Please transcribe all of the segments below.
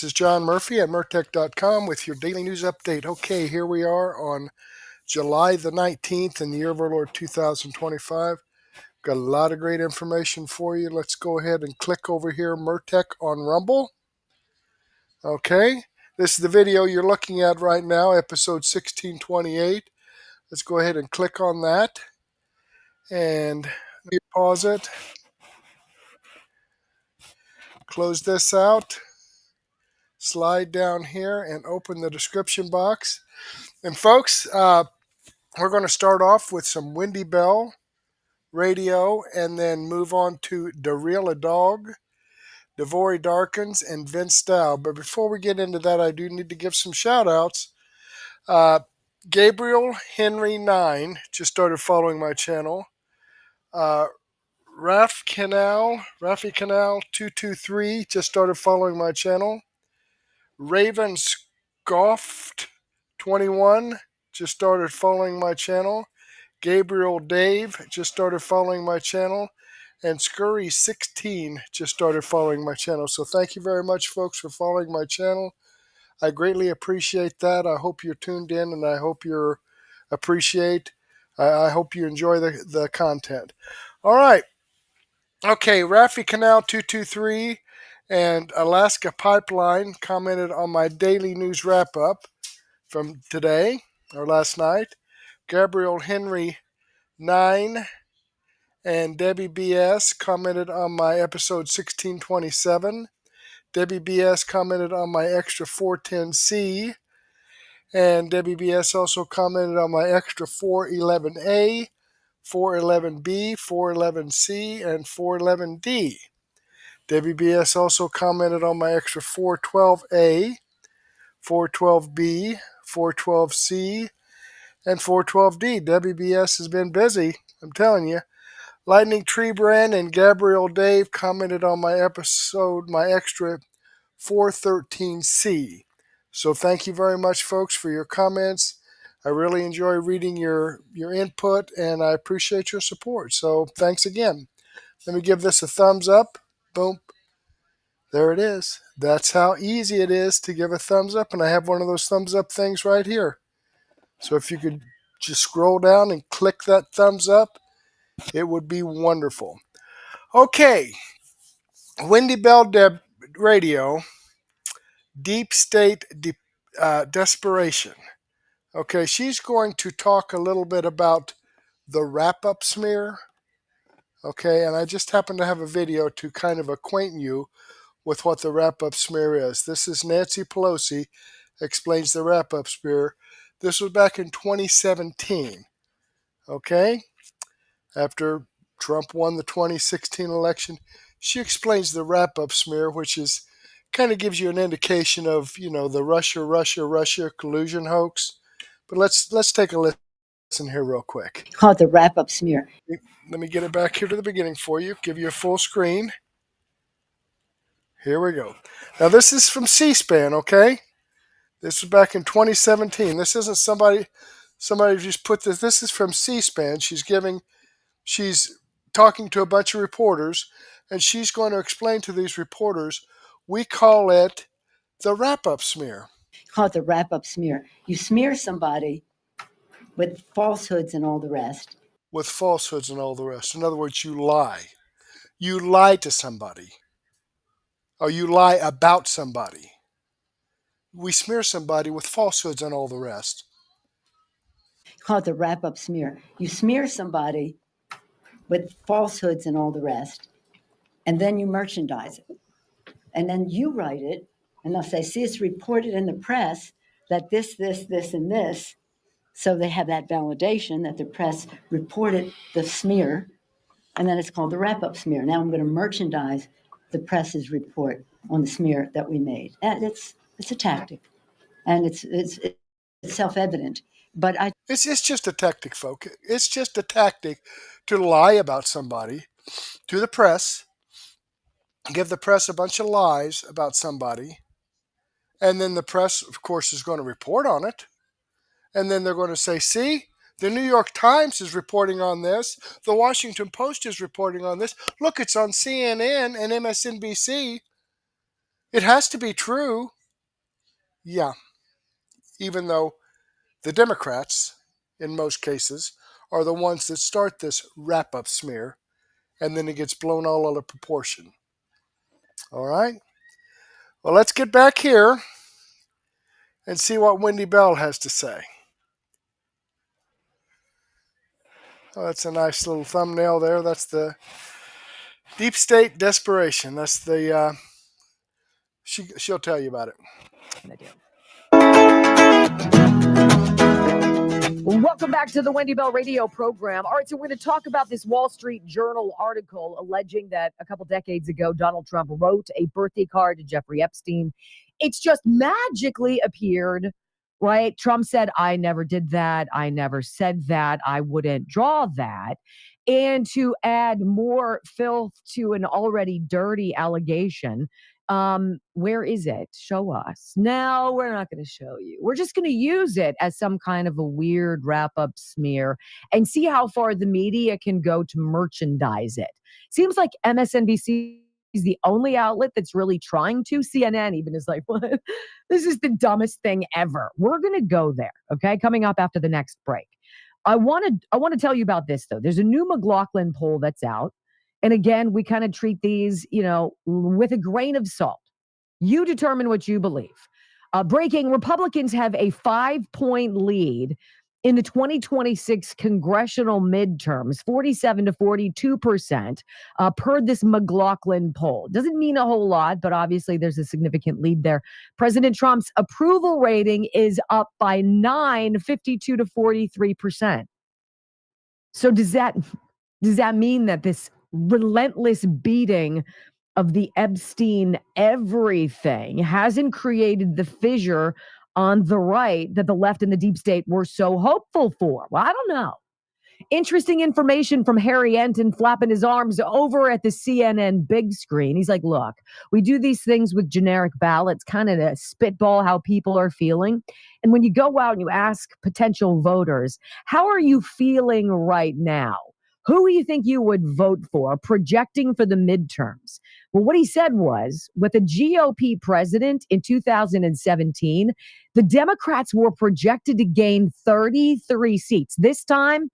This is John Murphy at Murtech.com with your daily news update. Okay, here we are on July the 19th in the year of our Lord 2025. Got a lot of great information for you. Let's go ahead and click over here, Murtech on Rumble. Okay, this is the video you're looking at right now, episode 1628. Let's go ahead and click on that and pause it. Close this out. Slide down here and open the description box. And folks, we're going to start off with some Wendy Bell radio and then move on to Adogg, Devory Darkins, and Vince Dow. But before we get into that, I do need to give some shout outs. Gabriel Henry 9 just started following my channel. Rafi Canal 223 just started following my channel. Raven Scoffed 21 just started following my channel. Gabriel Dave just started following my channel. And Scurry 16 just started following my channel. So thank you very much, folks, for following my channel. I greatly appreciate that. I hope you're tuned in, and I hope you appreciate. I hope you enjoy the content. All right. Okay, Rafi Canal 223 and Alaska Pipeline commented on my daily news wrap-up from today, or last night. Gabriel Henry 9 and Debbie BS commented on my episode 1627. Debbie BS commented on my extra 410C. And Debbie BS also commented on my extra 411A, 411B, 411C, and 411D. Debbie BS also commented on my extra 412A, 412B, 412C, and 412D. Debbie BS has been busy, I'm telling you. Lightning Tree Brand and Gabriel Dave commented on my episode, my extra 413C. So thank you very much, folks, for your comments. I really enjoy reading your input, and I appreciate your support. So thanks again. Let me give this a thumbs up. Boom. There it is. That's how easy it is to give a thumbs up, and I have one of those thumbs up things right here. So if you could just scroll down and click that thumbs up, it would be wonderful. Okay. Wendy Bell Radio, Deep State Desperation. Okay, she's going to talk a little bit about the wrap-up smear. Okay, and I just happen to have a video to kind of acquaint you with what the wrap-up smear is. This is Nancy Pelosi explains the wrap-up smear. This was back in 2017. Okay, after Trump won the 2016 election, she explains the wrap-up smear, which is kind of gives you an indication of, the Russia collusion hoax. But let's take a listen here real quick. Call it the wrap-up smear. Let me get it back here to the beginning for you, give you a full screen. Here we go. Now this is from C-SPAN, okay? This was back in 2017. This isn't somebody just put this. This is from C-SPAN. She's talking to a bunch of reporters, and she's going to explain to these reporters, we call it the wrap-up smear. Call it the wrap-up smear. You smear somebody with falsehoods and all the rest. With falsehoods and all the rest. In other words, you lie. You lie to somebody. Or you lie about somebody. We smear somebody with falsehoods and all the rest. Call it the wrap-up smear. You smear somebody with falsehoods and all the rest, and then you merchandise it. And then you write it, and they'll say, see, it's reported in the press that this, and this. So they have that validation that the press reported the smear, and then it's called the wrap-up smear. Now I'm going to merchandise the press's report on the smear that we made. And it's a tactic, and it's self-evident. But it's just a tactic, folks. It's just a tactic to lie about somebody to the press, give the press a bunch of lies about somebody, and then the press, of course, is going to report on it. And then they're going to say, see, the New York Times is reporting on this. The Washington Post is reporting on this. Look, it's on CNN and MSNBC. It has to be true. Yeah, even though the Democrats, in most cases, are the ones that start this wrap-up smear, and then it gets blown all out of proportion. All right? Well, let's get back here and see what Wendy Bell has to say. Oh, that's a nice little thumbnail there. That's the Deep State Desperation. That's the, she'll tell you about it. Welcome back to the Wendy Bell radio program. All right, so we're going to talk about this Wall Street Journal article alleging that a couple decades ago, Donald Trump wrote a birthday card to Jeffrey Epstein. It's just magically appeared, right? Trump said, I never did that. I never said that. I wouldn't draw that. And to add more filth to an already dirty allegation, where is it? Show us. No, we're not going to show you. We're just going to use it as some kind of a weird wrap-up smear and see how far the media can go to merchandise it. Seems like MSNBC is the only outlet that's really trying to. CNN even is like, what? This is the dumbest thing ever. We're going to go there, okay? Coming up after the next break. I want to tell you about this, though. There's a new McCullough poll that's out. And again, we kind of treat these, with a grain of salt. You determine what you believe. Breaking, Republicans have a 5-point lead in the 2026 congressional midterms, 47 to 42%, per this McCullough poll. Doesn't mean a whole lot, but obviously there's a significant lead there. President Trump's approval rating is up by 52 to 43%. So does that mean that this relentless beating of the Epstein everything hasn't created the fissure on the right that the left and the deep state were so hopeful for? Well, I don't know. Interesting information from Harry Enton flapping his arms over at the CNN big screen. He's like, look, we do these things with generic ballots, kind of to spitball how people are feeling. And when you go out and you ask potential voters, how are you feeling right now? Who do you think you would vote for, projecting for the midterms? Well, what he said was, with a GOP president in 2017, the Democrats were projected to gain 33 seats. This time,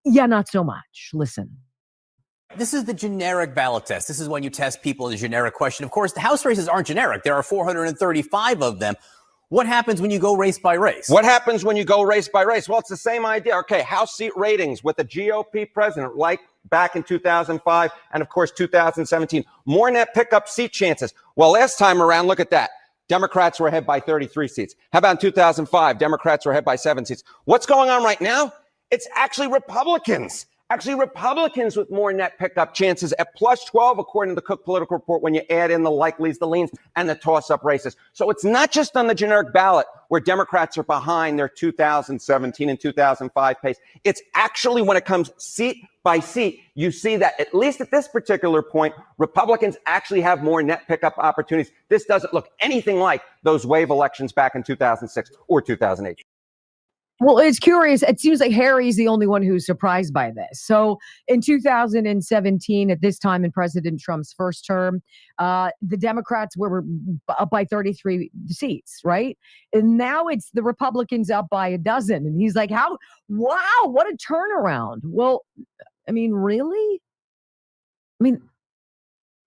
yeah, not so much. Listen. This is the generic ballot test. This is when you test people in a generic question. Of course, the House races aren't generic. There are 435 of them. What happens when you go race by race? What happens when you go race by race? Well, it's the same idea. Okay, House seat ratings with the GOP president, like back in 2005 and, of course, 2017. More net pickup seat chances. Well, last time around, look at that. Democrats were ahead by 33 seats. How about in 2005? Democrats were ahead by 7 seats. What's going on right now? It's actually Republicans. Actually, Republicans with more net pickup chances at plus 12, according to the Cook Political Report, when you add in the likelies, the leans, and the toss-up races. So it's not just on the generic ballot where Democrats are behind their 2017 and 2005 pace. It's actually when it comes seat by seat, you see that, at least at this particular point, Republicans actually have more net pickup opportunities. This doesn't look anything like those wave elections back in 2006 or 2008. Well, it's curious. It seems like Harry's the only one who's surprised by this. So in 2017, at this time in President Trump's first term, the Democrats were up by 33 seats, right? And now it's the Republicans up by a dozen. And he's like, wow, what a turnaround. Well, I mean, really? I mean,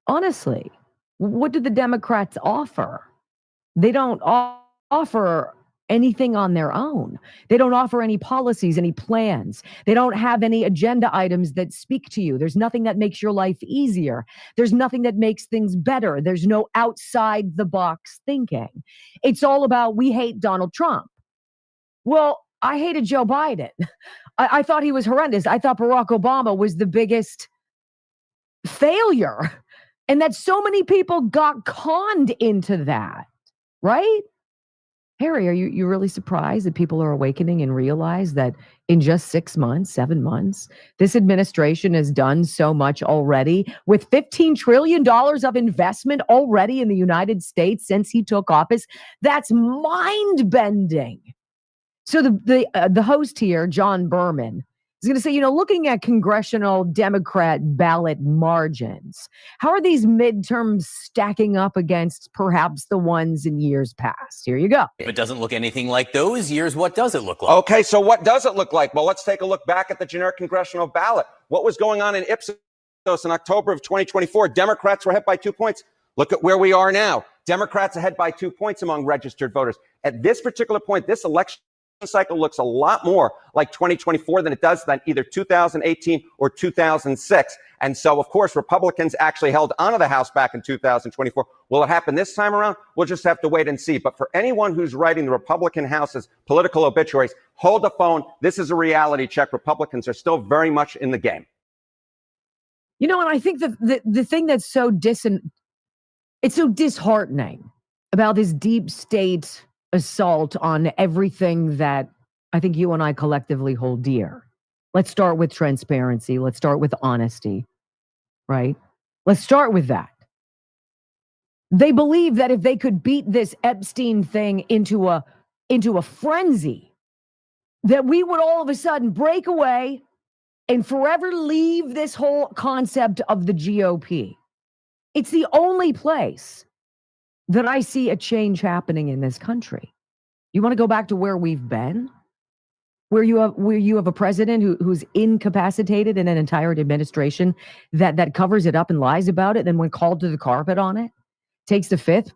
honestly, what do the Democrats offer? They don't offer anything on their own. They don't offer any policies, any plans. They don't have any agenda items that speak to you. There's nothing that makes your life easier. There's nothing that makes things better. There's no outside the box thinking. It's all about, we hate Donald Trump. Well, I hated Joe Biden. I thought he was horrendous. I thought Barack Obama was the biggest failure. And that so many people got conned into that, right? Harry, are you really surprised that people are awakening and realize that in just 6 months, 7 months, this administration has done so much already with $15 trillion of investment already in the United States since he took office? That's mind-bending. So the host here, John Berman, I was going to say, you know, looking at congressional Democrat ballot margins, how are these midterms stacking up against perhaps the ones in years past? Here you go. If it doesn't look anything like those years, what does it look like? Okay, so what does it look like? Well, let's take a look back at the generic congressional ballot. What was going on in Ipsos in October of 2024? Democrats were ahead by 2 points. Look at where we are now. Democrats ahead by 2 points among registered voters. At this particular point, this election cycle looks a lot more like 2024 than it does than either 2018 or 2006. And so, of course, Republicans actually held onto the House back in 2024. Will it happen this time around? We'll just have to wait and see. But for anyone who's writing the Republican House's political obituaries, hold the phone. This is a reality check. Republicans are still very much in the game. You know, and I think the thing that's so it's so disheartening about this deep state assault on everything that I think you and I collectively hold dear. Let's start with transparency. Let's start with honesty, right? Let's start with that. They believe that if they could beat this Epstein thing into a frenzy, that we would all of a sudden break away and forever leave this whole concept of the GOP. It's the only place that I see a change happening in this country. You want to go back to where we've been? Where you have a president who's incapacitated in an entire administration that covers it up and lies about it, then when called to the carpet on it, takes the fifth,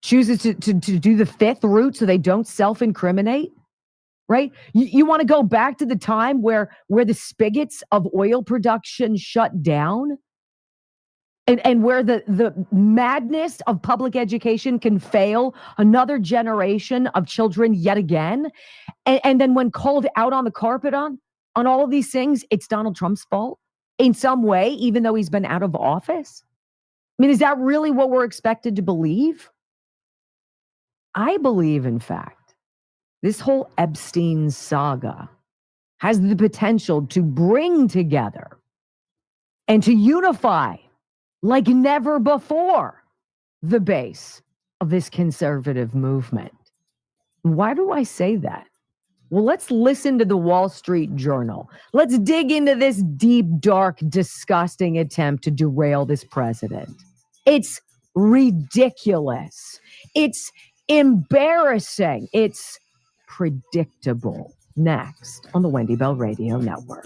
chooses to do the fifth route so they don't self-incriminate, right? You want to go back to the time where the spigots of oil production shut down? And where the madness of public education can fail another generation of children yet again. And then when called out on the carpet on all of these things, it's Donald Trump's fault in some way, even though he's been out of office. I mean, is that really what we're expected to believe? I believe, in fact, this whole Epstein saga has the potential to bring together and to unify like never before the base of this conservative movement. Why do I say that? Well, let's listen to the Wall Street Journal. Let's dig into this deep, dark, disgusting attempt to derail this president. It's ridiculous. It's embarrassing. It's predictable. Next on the Wendy Bell Radio Network.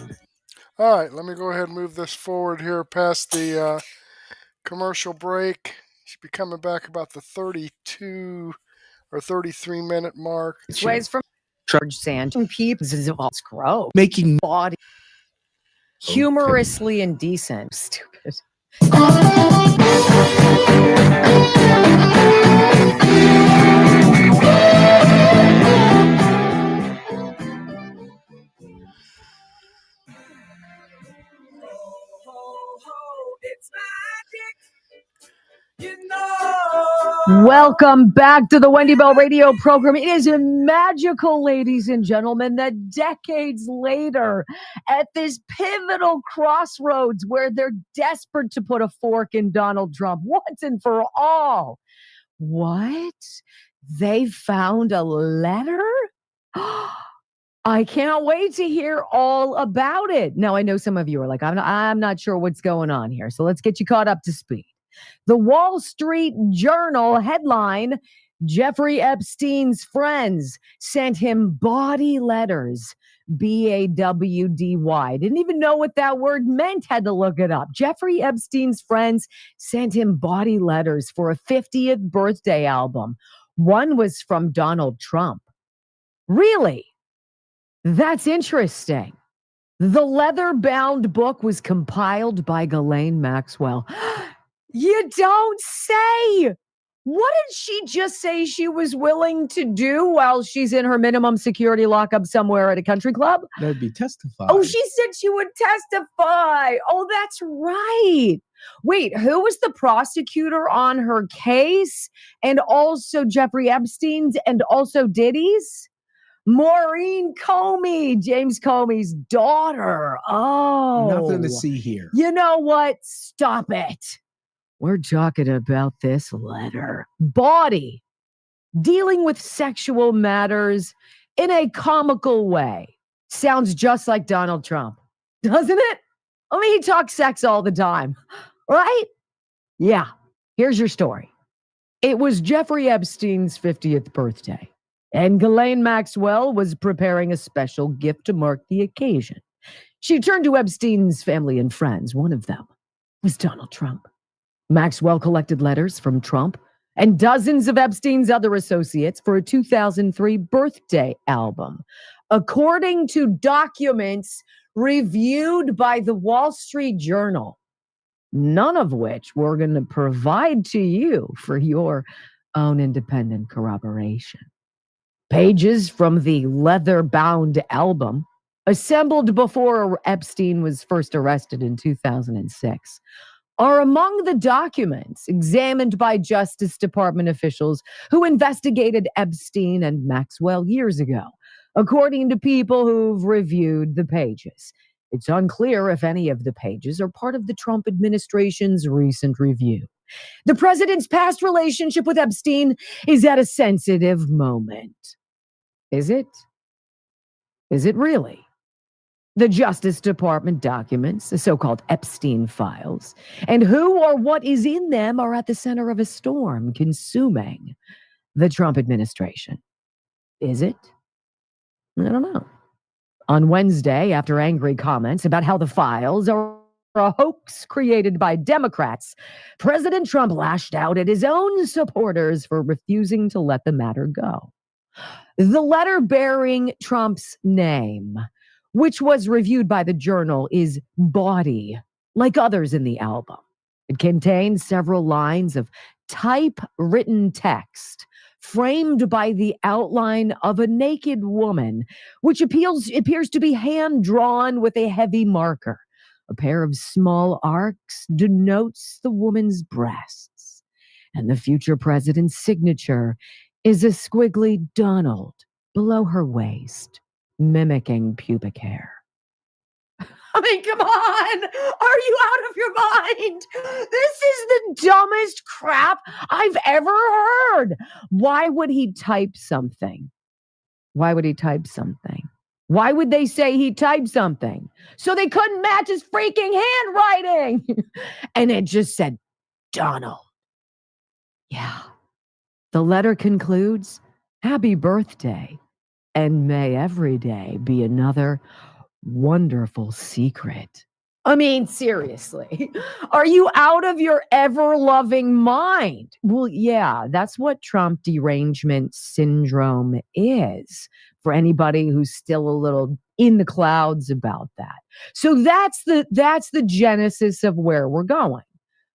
All right, let me go ahead and move this forward here past the commercial break. Should be coming back about the 32 or 33 minute mark. It's ways from George Sand people grow making body humorously indecent. Stupid. Welcome back to the Wendy Bell Radio program. It is magical, ladies and gentlemen, that decades later, at this pivotal crossroads where they're desperate to put a fork in Donald Trump once and for all, what? They found a letter? I can't wait to hear all about it. Now, I know some of you are like, I'm not sure what's going on here. So let's get you caught up to speed. The Wall Street Journal headline, Jeffrey Epstein's friends sent him bawdy letters, B-A-W-D-Y. Didn't even know what that word meant, had to look it up. Jeffrey Epstein's friends sent him bawdy letters for a 50th birthday album. One was from Donald Trump. Really? That's interesting. The leather-bound book was compiled by Ghislaine Maxwell. You don't say! What did she just say she was willing to do while she's in her minimum security lockup somewhere at a country club? That'd be testify. Oh, she said she would testify. Oh, that's right. Wait, who was the prosecutor on her case? And also Jeffrey Epstein's and also Diddy's? Maureen Comey, James Comey's daughter. Oh. Nothing to see here. You know what? Stop it. We're talking about this letter. Bawdy, dealing with sexual matters in a comical way. Sounds just like Donald Trump, doesn't it? I mean, he talks sex all the time, right? Yeah. Here's your story. It was Jeffrey Epstein's 50th birthday, and Ghislaine Maxwell was preparing a special gift to mark the occasion. She turned to Epstein's family and friends. One of them was Donald Trump. Maxwell collected letters from Trump and dozens of Epstein's other associates for a 2003 birthday album. According to documents reviewed by the Wall Street Journal, none of which we're going to provide to you for your own independent corroboration. Pages from the leather-bound album, assembled before Epstein was first arrested in 2006, are among the documents examined by Justice Department officials who investigated Epstein and Maxwell years ago, according to people who've reviewed the pages. It's unclear if any of the pages are part of the Trump administration's recent review. The president's past relationship with Epstein is at a sensitive moment. Is it? Is it really? The Justice Department documents, the so-called Epstein files, and who or what is in them are at the center of a storm consuming the Trump administration. Is it? I don't know. On Wednesday, after angry comments about how the files are a hoax created by Democrats, President Trump lashed out at his own supporters for refusing to let the matter go. The letter bearing Trump's name, which was reviewed by the Journal, is bawdy, like others in the album. It contains several lines of typewritten text framed by the outline of a naked woman, which appears to be hand-drawn with a heavy marker. A pair of small arcs denotes the woman's breasts, and the future president's signature is a squiggly Donald below her waist, mimicking pubic hair. I mean, come on. Are you out of your mind? This is the dumbest crap I've ever heard. Why would he type something? Why would he type something? Why would they say he typed something? So they couldn't match his freaking handwriting. And it just said, Donald. Yeah. The letter concludes, happy birthday, and may every day be another wonderful secret. I mean, seriously, are you out of your ever-loving mind? Well, yeah, that's what Trump derangement syndrome is, for anybody who's still a little in the clouds about that. So that's the genesis of where we're going.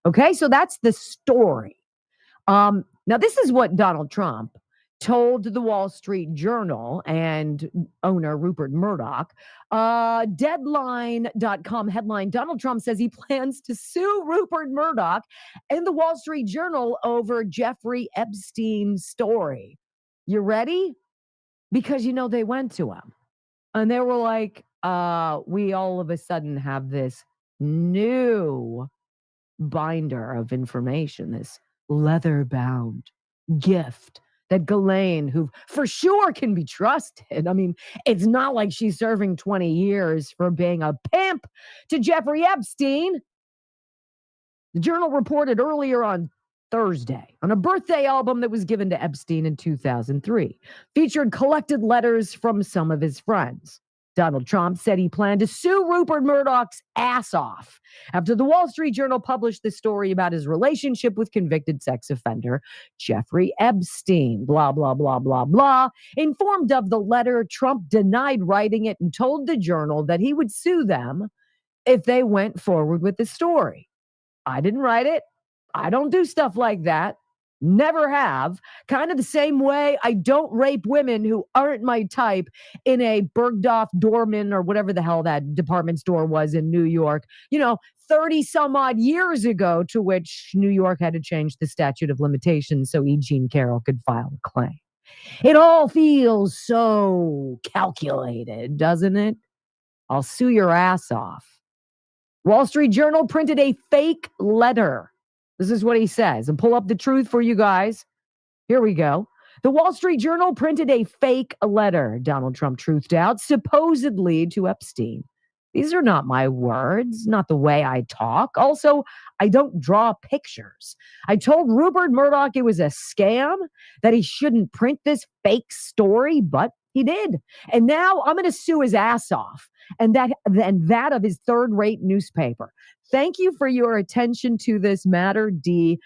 Okay, so that's the story. Now, this is what Donald Trump told the Wall Street Journal and owner Rupert Murdoch. Deadline.com headline, Donald Trump says he plans to sue Rupert Murdoch and the Wall Street Journal over Jeffrey Epstein's story. You ready? Because, they went to him and they were like, we all of a sudden have this new binder of information, this leather-bound gift that Ghislaine, who for sure can be trusted. I mean, it's not like she's serving 20 years for being a pimp to Jeffrey Epstein. The Journal reported earlier on Thursday on a birthday album that was given to Epstein in 2003, featured collected letters from some of his friends. Donald Trump said he planned to sue Rupert Murdoch's ass off after the Wall Street Journal published the story about his relationship with convicted sex offender Jeffrey Epstein. Blah, blah, blah, blah, blah. Informed of the letter, Trump denied writing it and told the Journal that he would sue them if they went forward with the story. I didn't write it. I don't do stuff like that. Never have. Kind of the same way I don't rape women who aren't my type in a Bergdorf Dorman or whatever the hell that department store was in New York, 30 some odd years ago, to which New York had to change the statute of limitations so E. Jean Carroll could file a claim. It all feels so calculated, doesn't it? I'll sue your ass off. Wall Street Journal printed a fake letter. This is what he says, and pull up the truth for you guys. Here we go. The Wall Street Journal printed a fake letter Donald Trump truthed out, supposedly to Epstein. These are not my words, not the way I talk. Also, I don't draw pictures. I told Rupert Murdoch it was a scam, that he shouldn't print this fake story, but he did. And now I'm going to sue his ass off, and that of his third-rate newspaper. Thank you for your attention to this matter, DJT.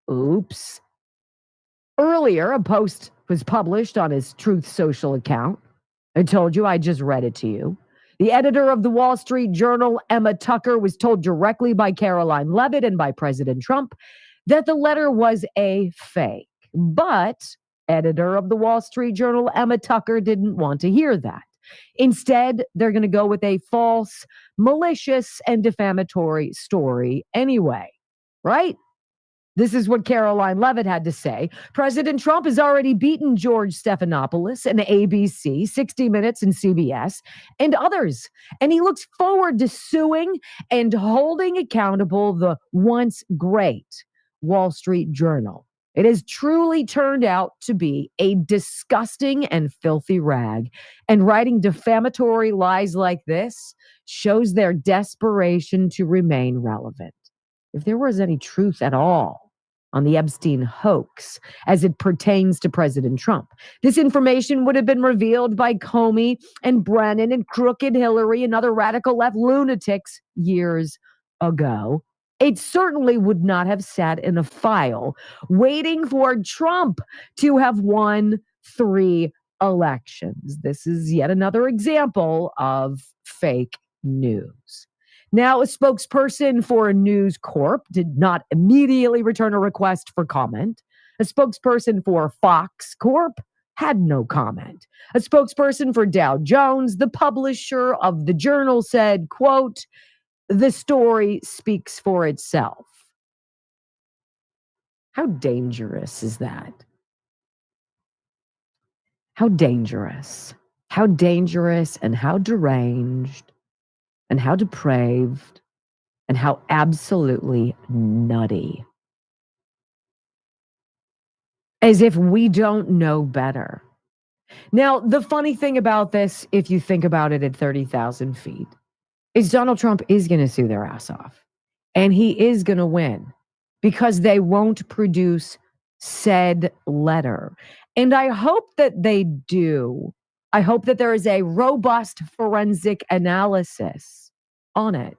Oops. Earlier, a post was published on his Truth Social account. I told you, I just read it to you. The editor of the Wall Street Journal, Emma Tucker, was told directly by Caroline Leavitt and by President Trump that the letter was a fake. But editor of the Wall Street Journal, Emma Tucker, didn't want to hear that. Instead, they're going to go with a false, malicious, and defamatory story anyway, right? This is what Caroline Leavitt had to say. President Trump has already beaten George Stephanopoulos and ABC, 60 Minutes and CBS, and others. And he looks forward to suing and holding accountable the once great Wall Street Journal. It has truly turned out to be a disgusting and filthy rag. And writing defamatory lies like this shows their desperation to remain relevant. If there was any truth at all on the Epstein hoax as it pertains to President Trump, this information would have been revealed by Comey and Brennan and crooked Hillary and other radical left lunatics years ago. It certainly would not have sat in a file waiting for Trump to have won 3 elections. This is yet another example of fake news. Now, a spokesperson for News Corp did not immediately return a request for comment. A spokesperson for Fox Corp had no comment. A spokesperson for Dow Jones, the publisher of the Journal, said, quote, "The story speaks for itself." How dangerous is that? How dangerous. How dangerous and how deranged and how depraved and how absolutely nutty. As if we don't know better. Now, the funny thing about this, if you think about it at 30,000 feet, is Donald Trump is going to sue their ass off. And he is going to win because they won't produce said letter. And I hope that they do. I hope that there is a robust forensic analysis on it.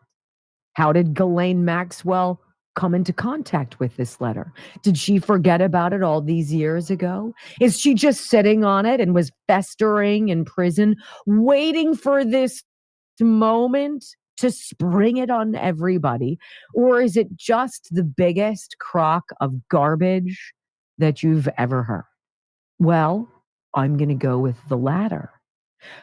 How did Ghislaine Maxwell come into contact with this letter? Did she forget about it all these years ago? Is she just sitting on it and was festering in prison, waiting for this moment to spring it on everybody? Or is it just the biggest crock of garbage that you've ever heard? Well, I'm going to go with the latter.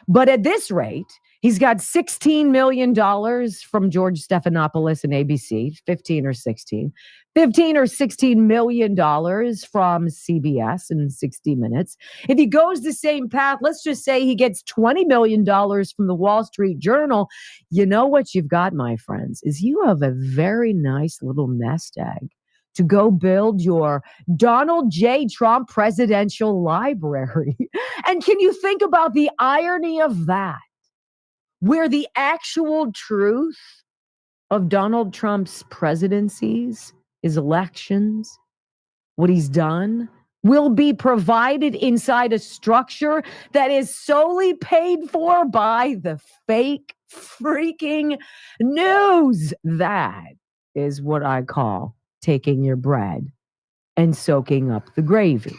But at this rate, he's got $16 million from George Stephanopoulos and ABC, 15 or $16 million from CBS and 60 Minutes. If he goes the same path, let's just say he gets $20 million from the Wall Street Journal. You know what you've got, my friends, is you have a very nice little nest egg to go build your Donald J. Trump presidential library. And can you think about the irony of that? Where the actual truth of Donald Trump's presidencies, his elections, what he's done, will be provided inside a structure that is solely paid for by the fake freaking news. That is what I call taking your bread and soaking up the gravy.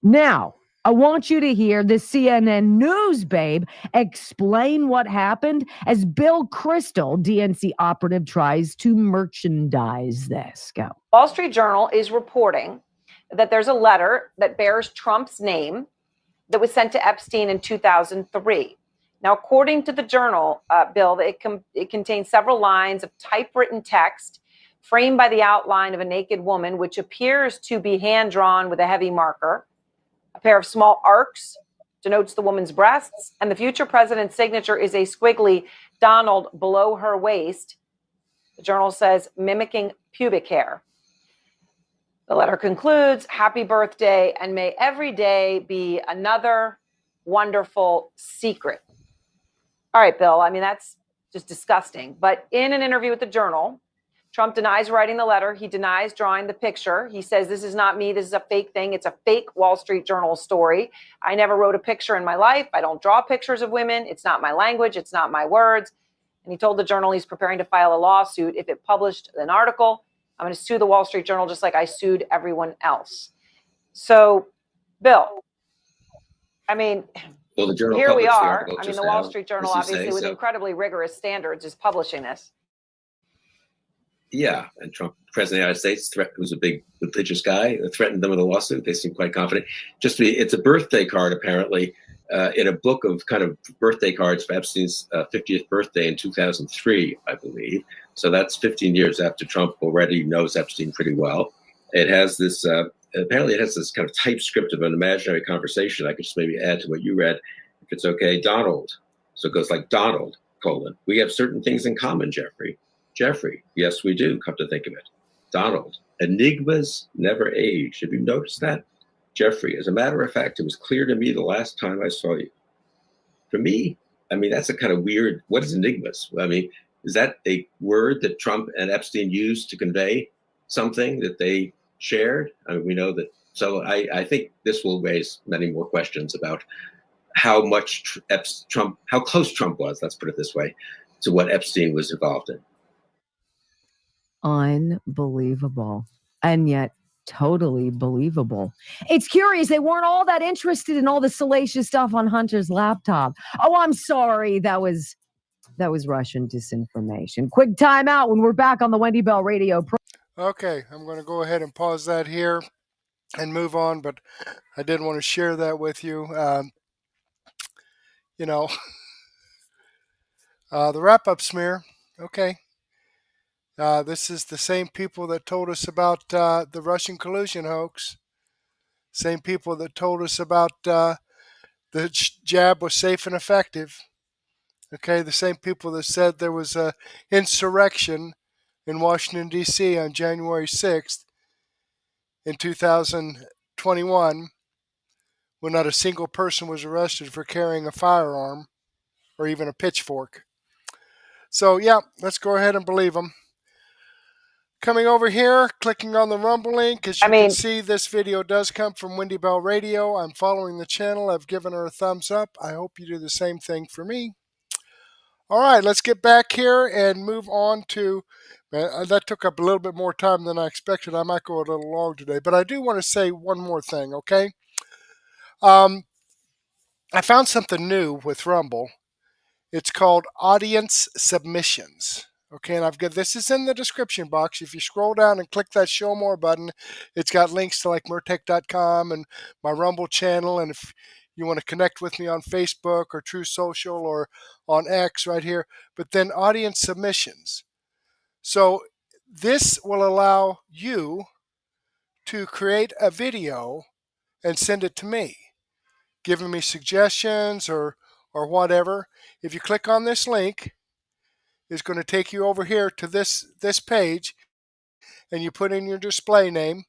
Now, I want you to hear the CNN News babe explain what happened as Bill Kristol, DNC operative, tries to merchandise this. Go. Wall Street Journal is reporting that there's a letter that bears Trump's name that was sent to Epstein in 2003. Now, according to the Journal, Bill, it contains several lines of typewritten text framed by the outline of a naked woman, which appears to be hand-drawn with a heavy marker. A pair of small arcs denotes the woman's breasts, and the future president's signature is a squiggly Donald below her waist. The Journal says, mimicking pubic hair. The letter concludes, happy birthday, and may every day be another wonderful secret. All right, Bill, I mean, that's just disgusting. But in an interview with the Journal, Trump denies writing the letter. He denies drawing the picture. He says, this is not me. This is a fake thing. It's a fake Wall Street Journal story. I never wrote a picture in my life. I don't draw pictures of women. It's not my language. It's not my words. And he told the Journal he's preparing to file a lawsuit if it published an article. I'm going to sue the Wall Street Journal just like I sued everyone else. So, Bill, I mean, well, the Journal here we published the are. article I mean, just the Wall now, Street Journal, as you obviously, say, with so- incredibly rigorous standards, is publishing this. Yeah, and Trump, President of the United States, who's a big litigious guy, threatened them with a lawsuit. They seem quite confident. It's a birthday card, apparently, in a book of kind of birthday cards for Epstein's 50th birthday in 2003, I believe. So that's 15 years after Trump already knows Epstein pretty well. It has this, apparently it has this kind of typescript of an imaginary conversation. I could just maybe add to what you read, if it's okay. Donald. So it goes like Donald, : we have certain things in common, Jeffrey. Jeffrey, yes, we do, come to think of it. Donald, enigmas never age. Have you noticed that? Jeffrey, as a matter of fact, it was clear to me the last time I saw you. For me, I mean, that's a kind of weird, what is enigmas? I mean, is that a word that Trump and Epstein used to convey something that they shared? I mean, we know that. So I think this will raise many more questions about how much Trump, how close Trump was, let's put it this way, to what Epstein was involved in. Unbelievable. And yet totally believable. It's curious. They weren't all that interested in all the salacious stuff on Hunter's laptop. Oh, I'm sorry. That was Russian disinformation. Quick timeout when we're back on the Wendy Bell Radio. Okay, I'm going to go ahead and pause that here and move on, but I did want to share that with you. You know, the wrap-up smear. Okay. This is the same people that told us about the Russian collusion hoax. Same people that told us about the jab was safe and effective. Okay, the same people that said there was an insurrection in Washington, D.C. on January 6th in 2021 when not a single person was arrested for carrying a firearm or even a pitchfork. So, yeah, let's go ahead and believe them. Coming over here, clicking on the Rumble link, as you can see, this video does come from Wendy Bell Radio. I'm following the channel. I've given her a thumbs up. I hope you do the same thing for me. All right, let's get back here and move on to, that took up a little bit more time than I expected. I might go a little long today, but I do want to say one more thing, okay? I found something new with Rumble. It's called audience submissions. Okay, and I've got, this is in the description box. If you scroll down and click that show more button, it's got links to like Murtech.com and my Rumble channel. And if you want to connect with me on Facebook or True Social or on X right here, but then audience submissions. So this will allow you to create a video and send it to me, giving me suggestions or whatever. If you click on this link, it's going to take you over here to this page, and you put in your display name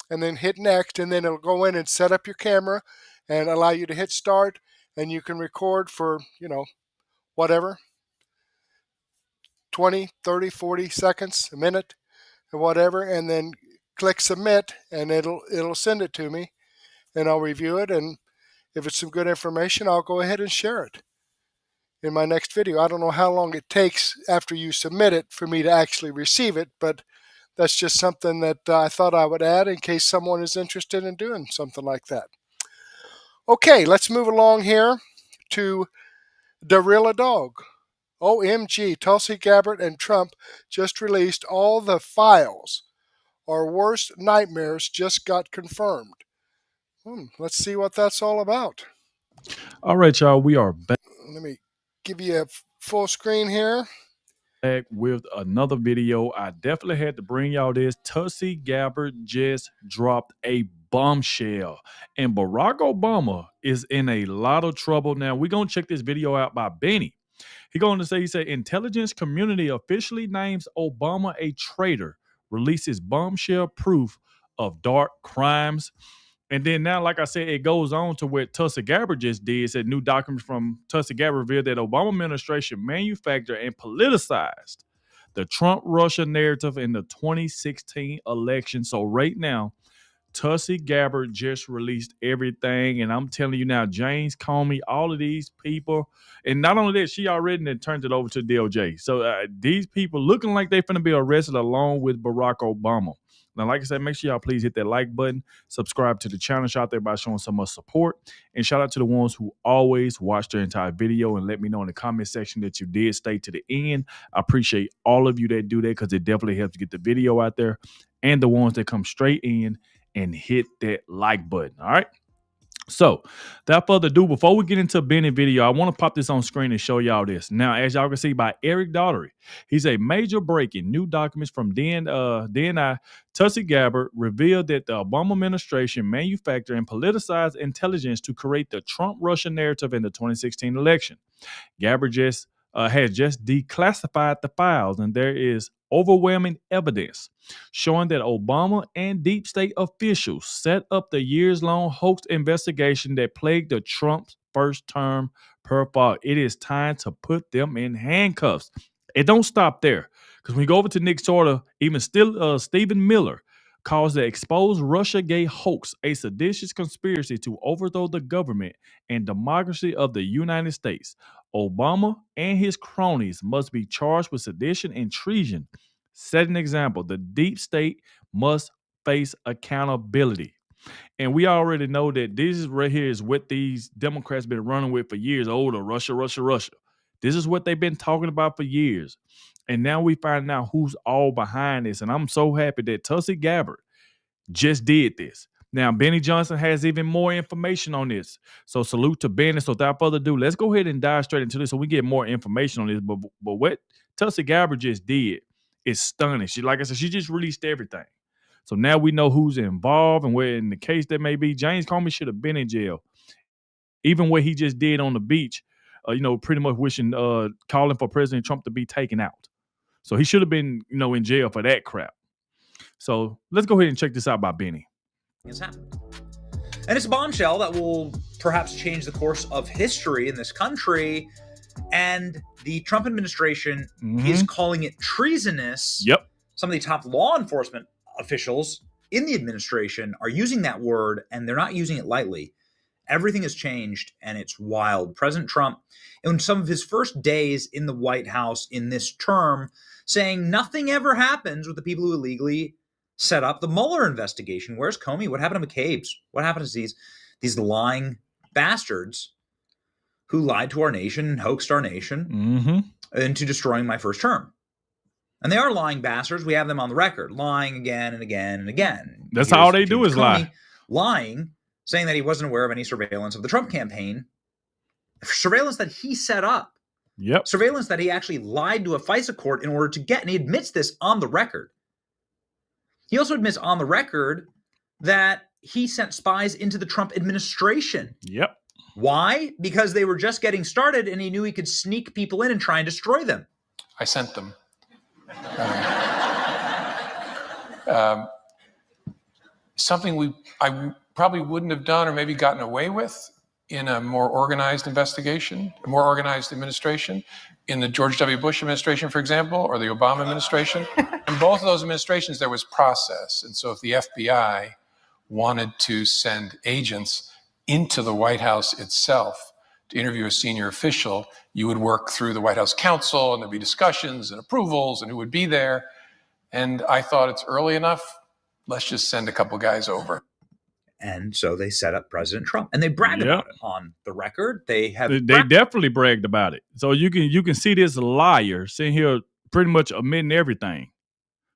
and then hit next, and then it'll go in and set up your camera and allow you to hit start, and you can record for, you know, whatever, 20, 30, 40 seconds, a minute, or whatever, and then click submit, and it'll send it to me, and I'll review it, and if it's some good information, I'll go ahead and share it in my next video. I don't know how long it takes after you submit it for me to actually receive it, but that's just something that I thought I would add in case someone is interested in doing something like that. Okay, let's move along here to Adogg. OMG, Tulsi, Gabbard, and Trump just released all the files. Our worst nightmares just got confirmed. Let's see what that's all about. All right, y'all, we are back. Let me give you a full screen here. Back with another video. I definitely had to bring y'all this. Tulsi Gabbard just dropped a bombshell, and Barack Obama is in a lot of trouble now. We're gonna check this video out by Benny. He said intelligence community officially names Obama a traitor, releases bombshell proof of dark crimes. And then now, like I said, it goes on to what Tulsi Gabbard just did. It said new documents from Tulsi Gabbard revealed that Obama administration manufactured and politicized the Trump-Russia narrative in the 2016 election. So right now, Tulsi Gabbard just released everything. And I'm telling you now, James Comey, all of these people. And not only that, she already then turned it over to DOJ. So these people looking like they're finna be arrested along with Barack Obama. Now, like I said, make sure y'all please hit that like button, subscribe to the channel, shout out there by showing so much support, and shout out to the ones who always watch the entire video and let me know in the comment section that you did stay to the end. I appreciate all of you that do that because it definitely helps get the video out there, and the ones that come straight in and hit that like button. All right. So, without further ado, before we get into Benny video, I want to pop this on screen and show y'all this. Now, as y'all can see by Eric Daugherty, he's a major breaking new documents from DNI. Tulsi Gabbard revealed that the Obama administration manufactured and politicized intelligence to create the Trump-Russia narrative in the 2016 election. Gabbard has just declassified the files, and there is overwhelming evidence showing that Obama and deep state officials set up the years-long hoax investigation that plagued the Trump's first term per fall. It is time to put them in handcuffs. It don't stop there, because when we go over to Nick Sorter, even still Stephen Miller calls the exposed Russiagate hoax a seditious conspiracy to overthrow the government and democracy of the United States. Obama and his cronies must be charged with sedition and treason. Set an example. The deep state must face accountability. And we already know that this is right here is what these Democrats been running with for years. Oh, the Russia. This is what they've been talking about for years. And now we find out who's all behind this. And I'm so happy that Tulsi Gabbard just did this. Now, Benny Johnson has even more information on this. So salute to Benny. So without further ado, let's go ahead and dive straight into this so we get more information on this. But what Tulsi Gabbard just did is stunning. She, like I said, she just released everything. So now we know who's involved and where in the case that may be. James Comey should have been in jail. Even what he just did on the beach, pretty much calling for President Trump to be taken out. So he should have been, in jail for that crap. So let's go ahead and check this out by Benny. Has happened. And it's a bombshell that will perhaps change the course of history in this country. And the Trump administration is calling it treasonous. Yep. Some of the top law enforcement officials in the administration are using that word, and they're not using it lightly. Everything has changed, and it's wild. President Trump, in some of his first days in the White House in this term, saying nothing ever happens with the people who illegally set up the Mueller investigation. Where's Comey? What happened to McCabe's? What happened to these lying bastards who lied to our nation and hoaxed our nation into destroying my first term? And they are lying bastards. We have them on the record, lying again and again and again. That's all they do is lie. Lying, saying that he wasn't aware of any surveillance of the Trump campaign, surveillance that he set up. Yep. Surveillance that he actually lied to a FISA court in order to get, and he admits this on the record. He also admits on the record that he sent spies into the Trump administration. Yep. Why? Because they were just getting started and he knew he could sneak people in and try and destroy them. I sent them. Something I probably wouldn't have done or maybe gotten away with in a more organized investigation, a more organized administration, in the George W. Bush administration, for example, or the Obama administration. In both of those administrations, there was process. And so if the FBI wanted to send agents into the White House itself to interview a senior official, you would work through the White House counsel, and there'd be discussions and approvals and who would be there. And I thought it's early enough. Let's just send a couple guys over. And so they set up President Trump, and they bragged about it on the record. They definitely bragged about it. So you can see this liar sitting here pretty much admitting everything.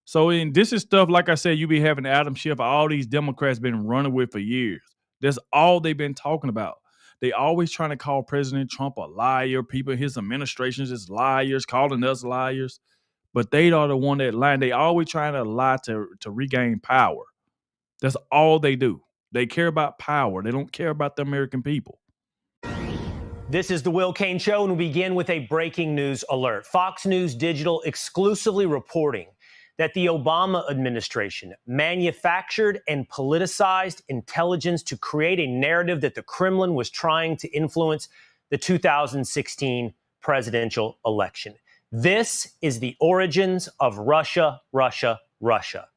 So this is stuff, like I said, you be having Adam Schiff, all these Democrats been running with for years. That's all they've been talking about. They always trying to call President Trump a liar. People in his administrations is liars, calling us liars. But they are the one that lie. They always trying to lie to regain power. That's all they do. They care about power. They don't care about the American people. This is the Will Cain Show, and we begin with a breaking news alert. Fox News Digital exclusively reporting that the Obama administration manufactured and politicized intelligence to create a narrative that the Kremlin was trying to influence the 2016 presidential election. This is the origins of Russia, Russia, Russia.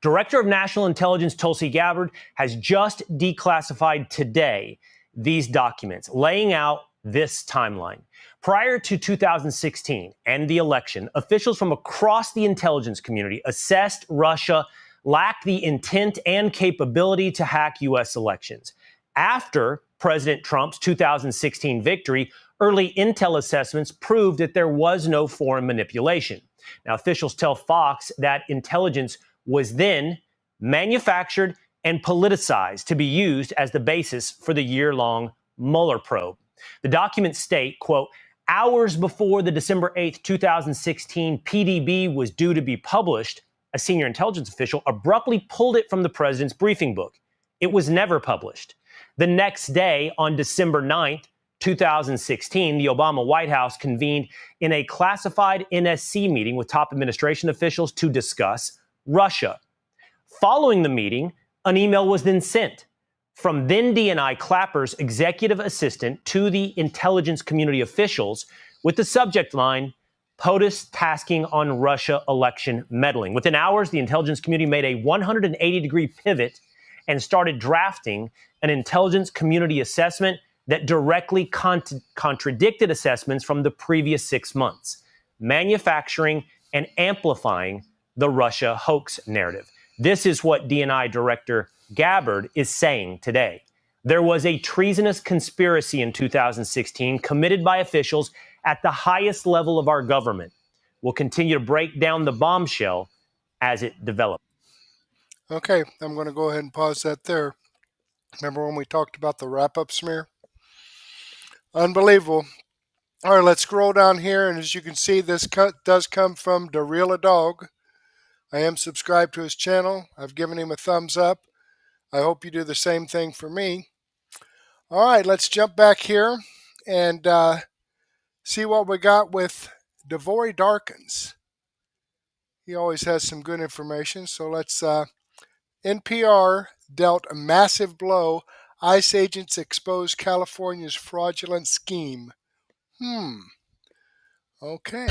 Director of National Intelligence Tulsi Gabbard has just declassified today these documents, laying out this timeline. Prior to 2016 and the election, officials from across the intelligence community assessed Russia lacked the intent and capability to hack U.S. elections. After President Trump's 2016 victory, early intel assessments proved that there was no foreign manipulation. Now, officials tell Fox that intelligence was then manufactured and politicized to be used as the basis for the year-long Mueller probe. The documents state, quote, hours before the December 8th, 2016 PDB was due to be published, a senior intelligence official abruptly pulled it from the president's briefing book. It was never published. The next day, on December 9th, 2016, the Obama White House convened in a classified NSC meeting with top administration officials to discuss Russia. Following the meeting, an email was then sent from then DNI Clapper's executive assistant to the intelligence community officials with the subject line, POTUS tasking on Russia election meddling. Within hours, the intelligence community made a 180-degree pivot and started drafting an intelligence community assessment that directly contradicted assessments from the previous 6 months, manufacturing and amplifying the Russia hoax narrative. This is what DNI Director Gabbard is saying today. There was a treasonous conspiracy in 2016 committed by officials at the highest level of our government. We'll continue to break down the bombshell as it develops. Okay, I'm going to go ahead and pause that there. Remember when we talked about the wrap-up smear? Unbelievable. All right, let's scroll down here, and as you can see, this cut does come from the real Adogg. I am subscribed to his channel. I've given him a thumbs up. I hope you do the same thing for me. All right, let's jump back here and see what we got with Devory Darkins. He always has some good information, so let's... NPR dealt a massive blow. ICE agents exposed California's fraudulent scheme. Okay.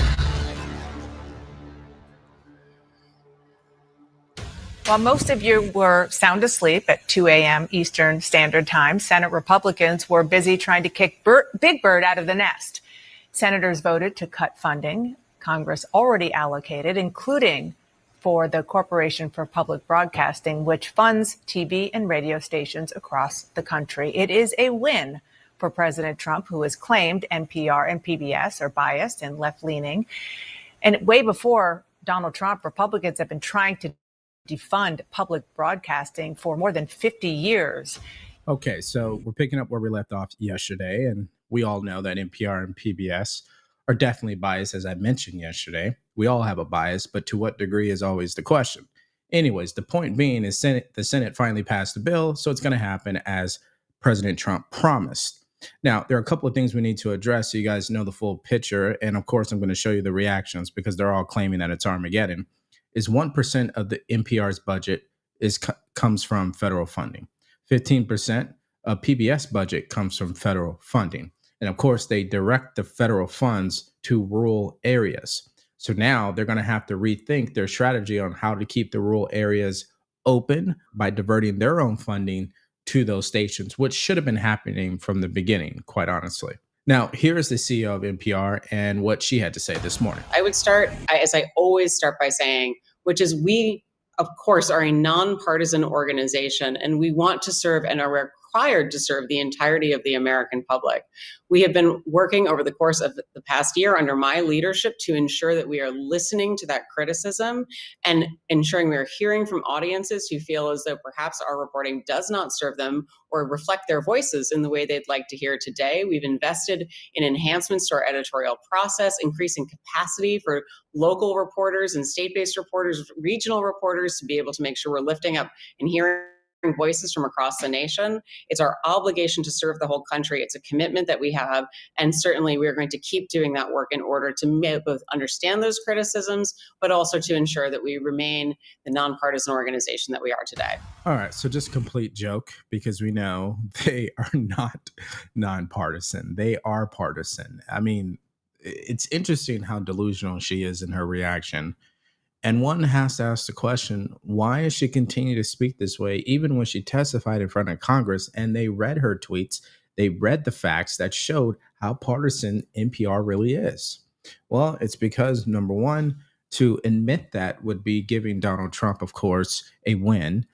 While most of you were sound asleep at 2 a.m. Eastern Standard Time, Senate Republicans were busy trying to kick Big Bird out of the nest. Senators voted to cut funding Congress already allocated, including for the Corporation for Public Broadcasting, which funds TV and radio stations across the country. It is a win for President Trump, who has claimed NPR and PBS are biased and left-leaning. And way before Donald Trump, Republicans have been trying to defund public broadcasting for more than 50 years. Okay, so we're picking up where we left off yesterday, and we all know that NPR and PBS are definitely biased, as I mentioned yesterday. We all have a bias, but to what degree is always the question. Anyways, the point being is the Senate finally passed the bill, so it's going to happen as President Trump promised. Now, there are a couple of things we need to address so you guys know the full picture, and of course, I'm going to show you the reactions because they're all claiming that it's Armageddon. Is 1% of the NPR's budget comes from federal funding. 15% of PBS budget comes from federal funding. And of course, they direct the federal funds to rural areas. So now they're going to have to rethink their strategy on how to keep the rural areas open by diverting their own funding to those stations, which should have been happening from the beginning, quite honestly. Now, here's the CEO of NPR and what she had to say this morning. I would start, as I always start by saying, which is we, of course, are a nonpartisan organization, and we want to serve and are required to serve the entirety of the American public. We have been working over the course of the past year under my leadership to ensure that we are listening to that criticism and ensuring we are hearing from audiences who feel as though perhaps our reporting does not serve them or reflect their voices in the way they'd like to hear today. We've invested in enhancements to our editorial process, increasing capacity for local reporters and state-based reporters, regional reporters, to be able to make sure we're lifting up and hearing voices from across the nation. It's our obligation to serve the whole country. It's a commitment that we have. And certainly we're going to keep doing that work in order to both understand those criticisms, but also to ensure that we remain the nonpartisan organization that we are today. All right, so just complete joke, because we know they are not nonpartisan. They are partisan. I mean, it's interesting how delusional she is in her reaction. And one has to ask the question, why is she continue to speak this way, even when she testified in front of Congress and they read her tweets, they read the facts that showed how partisan NPR really is? Well, it's because, number one, to admit that would be giving Donald Trump, of course, a win,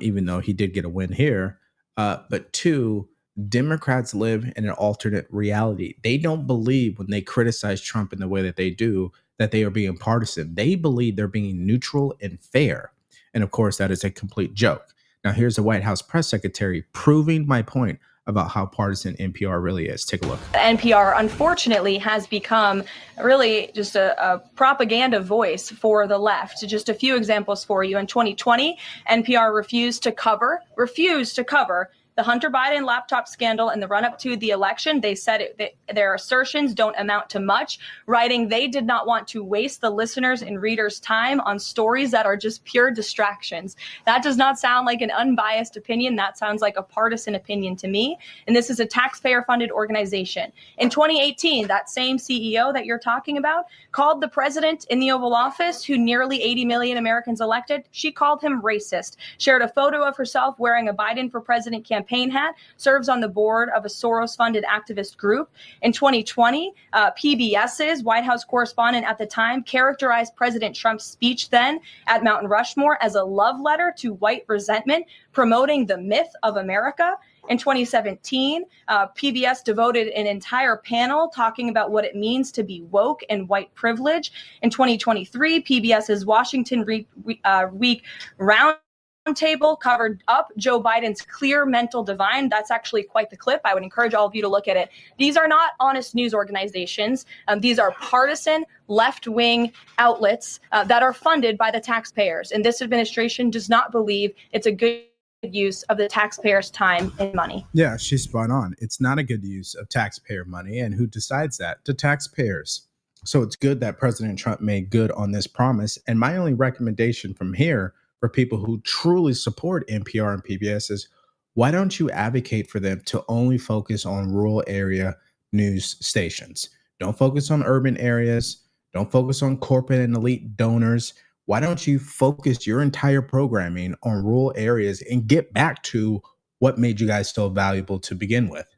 even though he did get a win here. But two, Democrats live in an alternate reality. They don't believe when they criticize Trump in the way that they do that they are being partisan. They believe they're being neutral and fair. And of course, that is a complete joke. Now, here's the White House press secretary proving my point about how partisan NPR really is. Take a look. NPR, unfortunately, has become really just a propaganda voice for the left. Just a few examples for you. In 2020, NPR refused to cover the Hunter Biden laptop scandal in the run-up to the election. They said their assertions don't amount to much, writing they did not want to waste the listeners' and readers' time on stories that are just pure distractions. That does not sound like an unbiased opinion. That sounds like a partisan opinion to me. And this is a taxpayer-funded organization. In 2018, that same CEO that you're talking about called the president in the Oval Office, who nearly 80 million Americans elected, she called him racist, shared a photo of herself wearing a Biden for president campaign hat, serves on the board of a Soros-funded activist group. In 2020, PBS's White House correspondent at the time characterized President Trump's speech then at Mount Rushmore as a love letter to white resentment, promoting the myth of America. In 2017, PBS devoted an entire panel talking about what it means to be woke and white privilege. In 2023, PBS's Washington Week Roundtable covered up Joe Biden's clear mental divide. That's actually quite the clip. I would encourage all of you to look at it. These are not honest news organizations. These are partisan left-wing outlets that are funded by the taxpayers. And this administration does not believe it's a good use of the taxpayers' time and money. Yeah, she's spot on. It's not a good use of taxpayer money. And who decides that? The taxpayers. So it's good that President Trump made good on this promise. And my only recommendation from here for people who truly support NPR and PBS is, why don't you advocate for them to only focus on rural area news stations? Don't focus on urban areas. Don't focus on corporate and elite donors. Why don't you focus your entire programming on rural areas and get back to what made you guys so valuable to begin with?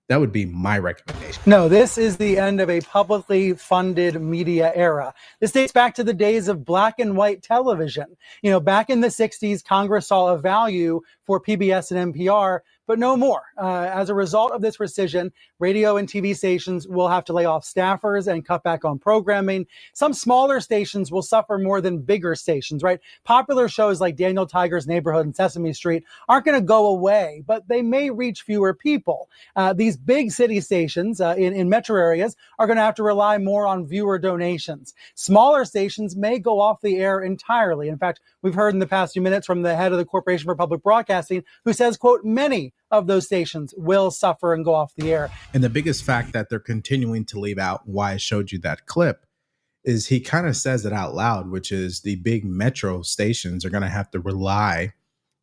That would be my recommendation. No, this is the end of a publicly funded media era. This dates back to the days of black and white television. You know, back in the 60s, Congress saw a value for PBS and NPR, but no more. As a result of this rescission, radio and TV stations will have to lay off staffers and cut back on programming. Some smaller stations will suffer more than bigger stations, right? Popular shows like Daniel Tiger's Neighborhood and Sesame Street aren't going to go away, but they may reach fewer people. These big city stations in metro areas are going to have to rely more on viewer donations. Smaller stations may go off the air entirely. In fact, we've heard in the past few minutes from the head of the Corporation for Public Broadcasting, who says, quote, many of those stations will suffer and go off the air. And the biggest fact that they're continuing to leave out, why I showed you that clip, is he kind of says it out loud, which is the big metro stations are going to have to rely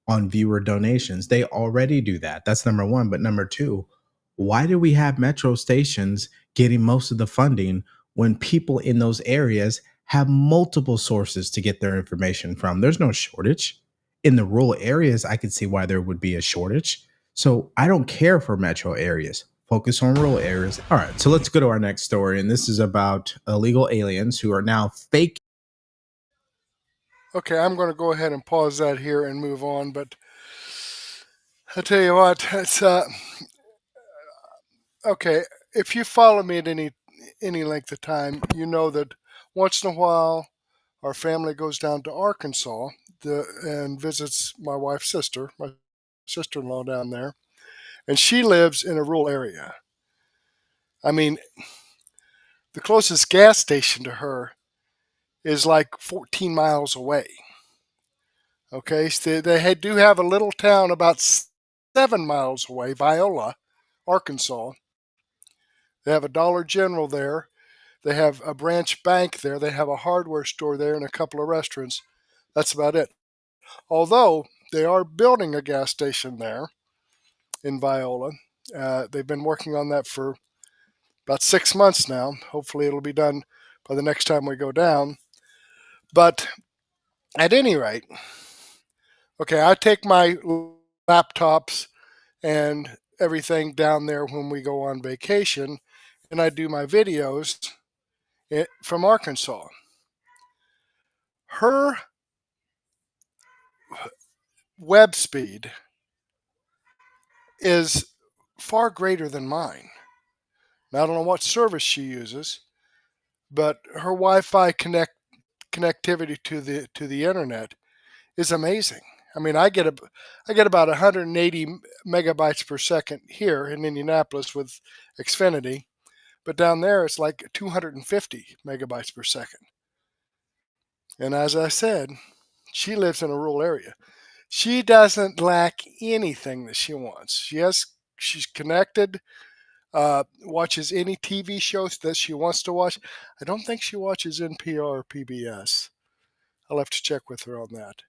on viewer donations. They already do that. That's number one. But number two, why do we have metro stations getting most of the funding when people in those areas have multiple sources to get their information from? There's no shortage. In the rural areas, I could see why there would be a shortage. So I don't care for metro areas. Focus on rural areas. All right, so let's go to our next story. And this is about illegal aliens who are now fake. Okay, I'm going to go ahead and pause that here and move on. But I'll tell you what, it's okay. If you follow me at any length of time, you know that once in a while our family goes down to Arkansas and visits my wife's sister, my sister-in-law down there, and she lives in a rural area. I mean, the closest gas station to her is like 14 miles away. Okay, so they do have a little town about 7 miles away, Viola, Arkansas. They have a Dollar General there. They have a branch bank there. They have a hardware store there and a couple of restaurants. That's about it. Although they are building a gas station there in Viola. They've been working on that for about 6 months now. Hopefully it'll be done by the next time we go down. But at any rate, okay, I take my laptops and everything down there when we go on vacation, and I do my videos from Arkansas. Her web speed is far greater than mine. Now, I don't know what service she uses, but her Wi-Fi connectivity to the internet is amazing. I mean, I get about 180 megabytes per second here in Indianapolis with Xfinity, but down there it's like 250 megabytes per second. And as I said, she lives in a rural area. She doesn't lack anything that she wants. She's connected, watches any TV shows that she wants to watch. I don't think she watches NPR or PBS. I'll have to check with her on that.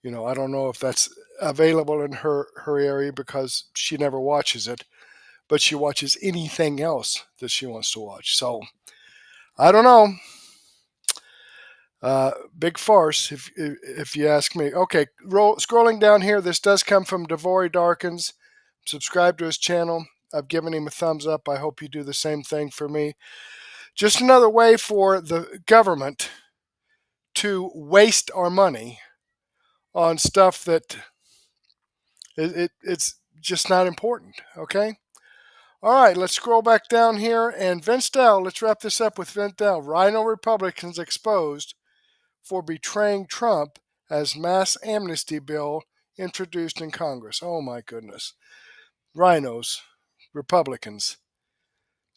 You know, I don't know if that's available in her area because she never watches it, but she watches anything else that she wants to watch. So, I don't know. Big farce, if you ask me. Okay, scrolling down here, this does come from Devory Darkins. Subscribe to his channel. I've given him a thumbs up. I hope you do the same thing for me. Just another way for the government to waste our money on stuff that it's just not important, okay? All right, let's scroll back down here. And Vince Dell, let's wrap this up with Vince Dell. RINO Republicans exposed for betraying Trump as mass amnesty bill introduced in Congress. Oh my goodness. RINOs, Republicans,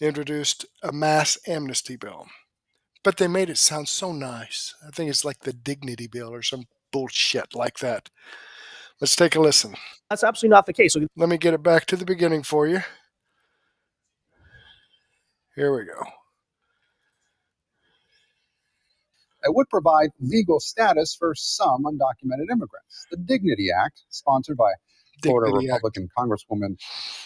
introduced a mass amnesty bill. But they made it sound so nice. I think it's like the dignity bill or some bullshit like that. Let's take a listen. That's absolutely not the case. So let me get it back to the beginning for you. Here we go. It would provide legal status for some undocumented immigrants. The Dignity Act, sponsored by Florida Republican Congresswoman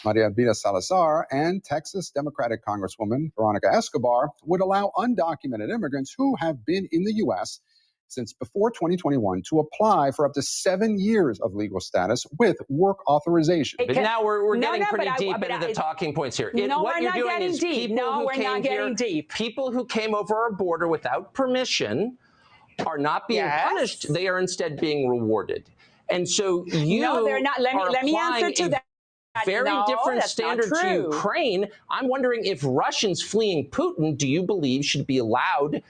Maria Elvira Salazar and Texas Democratic Congresswoman Veronica Escobar, would allow undocumented immigrants who have been in the U.S. since before 2021 to apply for up to 7 years of legal status with work authorization. But now we're getting pretty deep into the talking points here. What you're doing is people who came here, people who came over our border without permission are not being punished. They are instead being rewarded. And so you they're not. Let me answer to that. Very different standard to Ukraine. I'm wondering if Russians fleeing Putin, do you believe should be allowed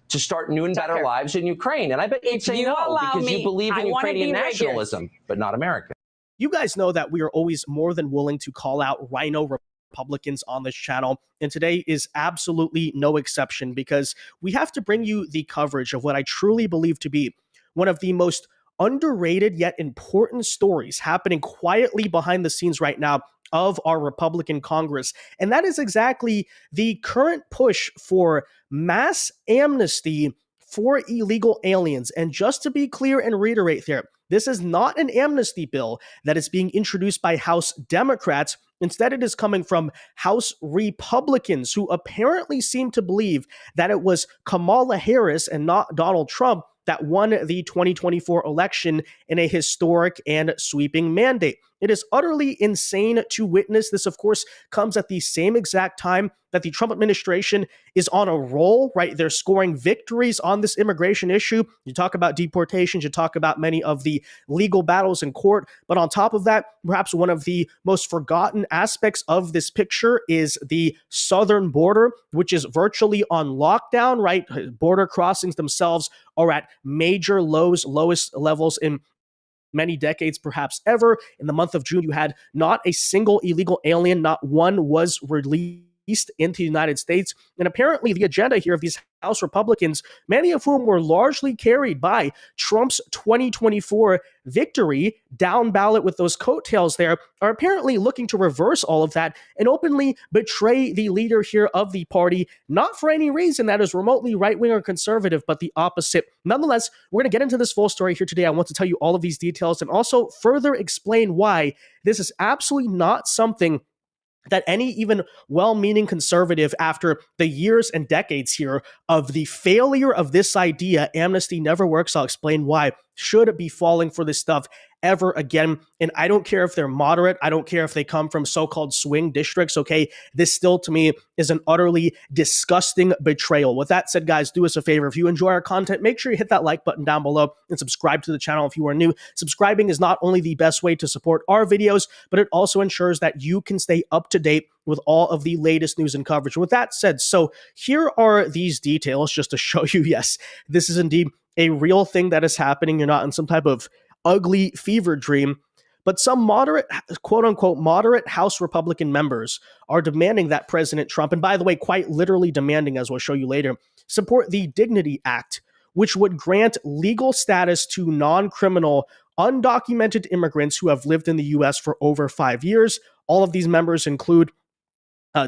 to start new and better lives in Ukraine? And I bet you'd say no because you believe in Ukrainian nationalism, but not America. you guys know that we are always more than willing to call out RINO Republicans on this channel, and today is absolutely no exception because we have to bring you the coverage of what I truly believe to be one of the most underrated yet important stories happening quietly behind the scenes right now of our Republican Congress. And that is exactly the current push for mass amnesty for illegal aliens. And just to be clear and reiterate there, this is not an amnesty bill that is being introduced by House Democrats. Instead, it is coming from House Republicans who apparently seem to believe that it was Kamala Harris and not Donald Trump that won the 2024 election in a historic and sweeping mandate. It is utterly insane to witness. This, of course, comes at the same exact time that the Trump administration is on a roll, right? They're scoring victories on this immigration issue. You talk about deportations, you talk about many of the legal battles in court. But on top of that, perhaps one of the most forgotten aspects of this picture is the southern border, which is virtually on lockdown, right? Border crossings themselves are at major lowest levels in many decades, perhaps ever. In the month of June, you had not a single illegal alien, not one was released into the United States. And apparently the agenda here of these House Republicans, many of whom were largely carried by Trump's 2024 victory down ballot with those coattails there, are apparently looking to reverse all of that and openly betray the leader here of the party, not for any reason that is remotely right-wing or conservative, but the opposite. Nonetheless, we're going to get into this full story here today. I want to tell you all of these details and also further explain why this is absolutely not something that any even well-meaning conservative, after the years and decades here of the failure of this idea, amnesty never works, I'll explain why, should be falling for this stuff ever again. And I don't care if they're moderate. I don't care if they come from so-called swing districts, okay? This still, to me, is an utterly disgusting betrayal. With that said, guys, do us a favor. If you enjoy our content, make sure you hit that like button down below and subscribe to the channel if you are new. Subscribing is not only the best way to support our videos, but it also ensures that you can stay up to date with all of the latest news and coverage. With that said, so here are these details just to show you, yes, this is indeed a real thing that is happening. You're not in some type of ugly fever dream, but some moderate, quote unquote, moderate House Republican members are demanding that President Trump, and by the way, quite literally demanding, as we'll show you later, support the Dignity Act, which would grant legal status to non-criminal, undocumented immigrants who have lived in the U.S. for over 5 years. All of these members include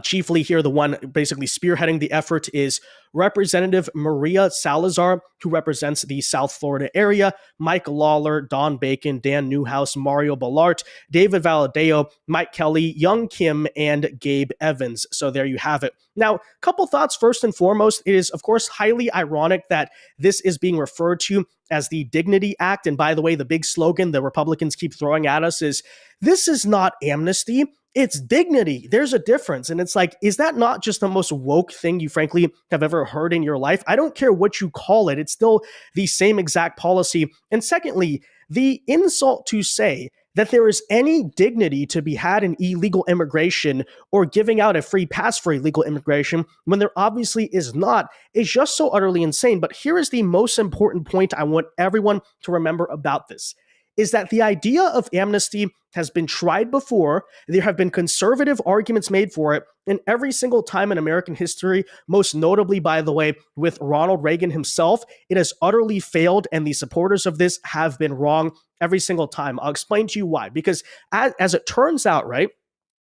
chiefly here, the one basically spearheading the effort is Representative Maria Salazar, who represents the South Florida area, Mike Lawler, Don Bacon, Dan Newhouse, Mario Ballart, David Valadeo, Mike Kelly, Young Kim, and Gabe Evans. So there you have it. Now, a couple thoughts. First and foremost, it is, of course, highly ironic that this is being referred to as the Dignity Act. And by the way, the big slogan the Republicans keep throwing at us is, this is not amnesty, it's dignity. There's a difference. And it's like, is that not just the most woke thing you frankly have ever heard in your life? I don't care what you call it. It's still the same exact policy. And secondly, the insult to say that there is any dignity to be had in illegal immigration or giving out a free pass for illegal immigration when there obviously is not is just so utterly insane. But here is the most important point I want everyone to remember about this, is that the idea of amnesty has been tried before. There have been conservative arguments made for it, and every single time in American history, most notably, by the way, with Ronald Reagan himself, it has utterly failed, and the supporters of this have been wrong every single time. I'll explain to you why. Because as it turns out, right,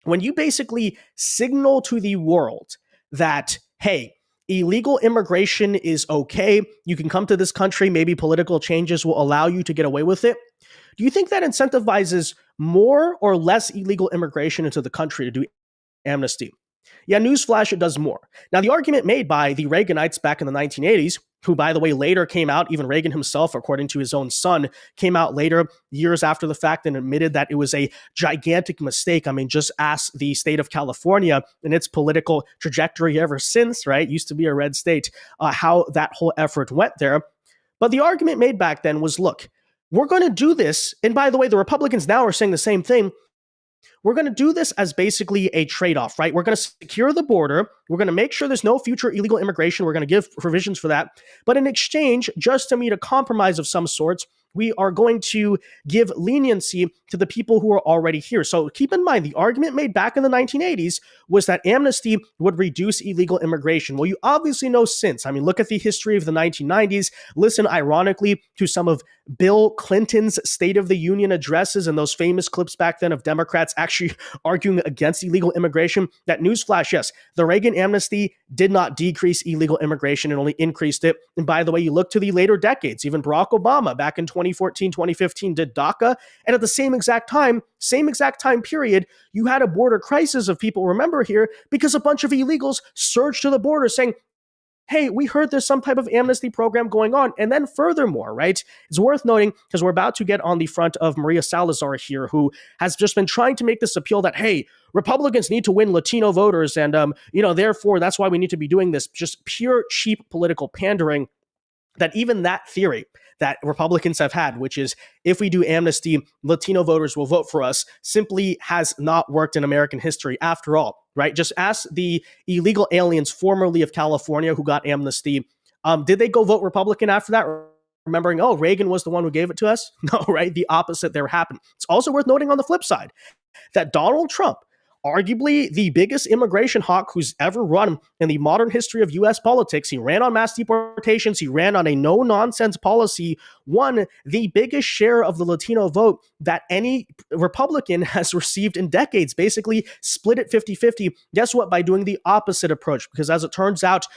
when you basically signal to the world that, hey, illegal immigration is okay, you can come to this country, maybe political changes will allow you to get away with it, do you think that incentivizes more or less illegal immigration into the country to do amnesty? Yeah, newsflash, it does more. Now, the argument made by the Reaganites back in the 1980s, who, by the way, later came out, even Reagan himself, according to his own son, came out later, years after the fact, and admitted that it was a gigantic mistake. I mean, just ask the state of California and its political trajectory ever since, right? Used to be a red state, how that whole effort went there. But the argument made back then was, look, we're going to do this. And by the way, the Republicans now are saying the same thing. We're going to do this as basically a trade-off, right? We're going to secure the border. We're going to make sure there's no future illegal immigration. We're going to give provisions for that. But in exchange, just to meet a compromise of some sorts, we are going to give leniency to the people who are already here. So keep in mind, the argument made back in the 1980s was that amnesty would reduce illegal immigration. Well, you obviously know since. I mean, look at the history of the 1990s. Listen, ironically, to some of Bill Clinton's State of the Union addresses and those famous clips back then of Democrats actually arguing against illegal immigration. That newsflash, yes, the Reagan amnesty did not decrease illegal immigration, it only increased it. And by the way, you look to the later decades, even Barack Obama back in 2014, 2015 did DACA. And at the same exact time period, you had a border crisis of people, remember here, because a bunch of illegals surged to the border saying, hey, we heard there's some type of amnesty program going on. And then furthermore, right, it's worth noting, because we're about to get on the front of Maria Salazar here, who has just been trying to make this appeal that, hey, Republicans need to win Latino voters. And, therefore, that's why we need to be doing this. Just pure, cheap political pandering. That even that theory that Republicans have had, which is if we do amnesty, Latino voters will vote for us, simply has not worked in American history after all, right? Just ask the illegal aliens formerly of California who got amnesty. Did they go vote Republican after that? Remembering, oh, Reagan was the one who gave it to us? No, right? The opposite there happened. It's also worth noting on the flip side that Donald Trump, arguably the biggest immigration hawk who's ever run in the modern history of U.S. politics. He ran on mass deportations. He ran on a no-nonsense policy, won the biggest share of the Latino vote that any Republican has received in decades, basically split it 50-50. Guess what? By doing the opposite approach, because as it turns out,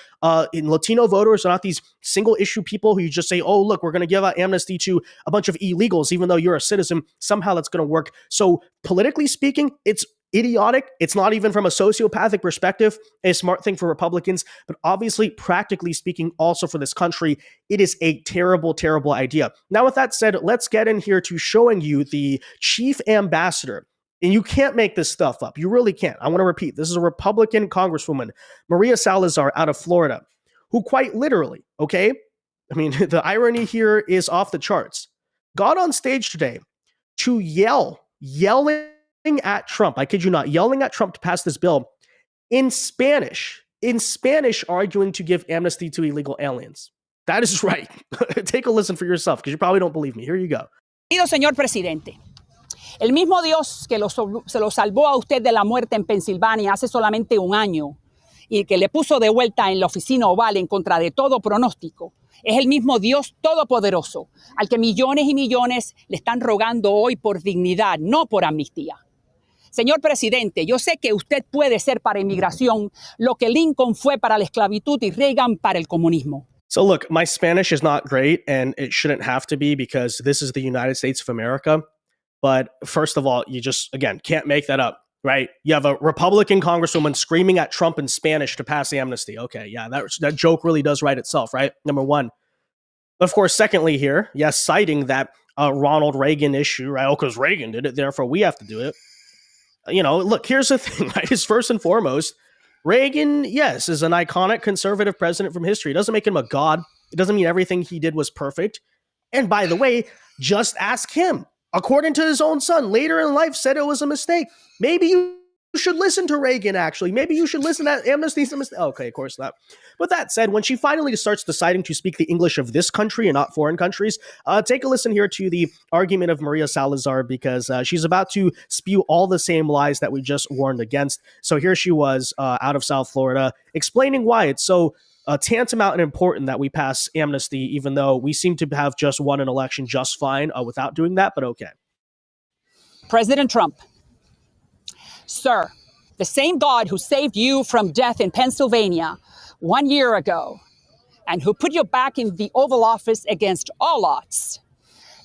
in Latino voters are not these single-issue people who you just say, oh, look, we're going to give out amnesty to a bunch of illegals, even though you're a citizen. Somehow that's going to work. So politically speaking, it's idiotic. It's not even from a sociopathic perspective a smart thing for Republicans, but obviously, practically speaking, also for this country, it is a terrible, terrible idea. Now, with that said, let's get in here to showing you the chief ambassador. And you can't make this stuff up. You really can't. I want to repeat, this is a Republican Congresswoman, Maria Salazar out of Florida, who quite literally, okay, I mean, the irony here is off the charts, got on stage today to yelling at Trump. I kid you not, yelling at Trump to pass this bill in Spanish, arguing to give amnesty to illegal aliens. That is right. Take a listen for yourself, because you probably don't believe me. Here you go. Señor presidente, el mismo Dios que se lo salvó a usted de la muerte en Pensilvania hace solamente un año y que le puso de vuelta en la oficina oval en contra de todo pronóstico, es el mismo Dios todopoderoso al que millones y millones le están rogando hoy por dignidad, no por amnistía. Señor presidente, yo sé que usted puede ser para inmigración lo que Lincoln fue para la esclavitud y Reagan para el comunismo. So look, my Spanish is not great, and it shouldn't have to be, because this is the United States of America. But first of all, you just, again, can't make that up, right? You have a Republican Congresswoman screaming at Trump in Spanish to pass the amnesty. Okay, yeah, that joke really does write itself, right? Number one. Of course, secondly here, yes, citing that Ronald Reagan issue, right? Oh, because Reagan did it, therefore we have to do it. You know, look, here's the thing, right? Is first and foremost, Reagan, yes, is an iconic conservative president from history. It doesn't make him a god. It doesn't mean everything he did was perfect. And by the way, just ask him. According to his own son, later in life said it was a mistake. Maybe you should listen to Reagan, actually. Maybe you should listen to amnesty's a mistake. Okay, of course not. But that said, when she finally starts deciding to speak the English of this country and not foreign countries, take a listen here to the argument of Maria Salazar, because she's about to spew all the same lies that we just warned against. So here she was out of South Florida explaining why it's so tantamount and important that we pass amnesty, even though we seem to have just won an election just fine without doing that, but okay. President Trump, sir, the same God who saved you from death in Pennsylvania 1 year ago and who put you back in the Oval Office against all odds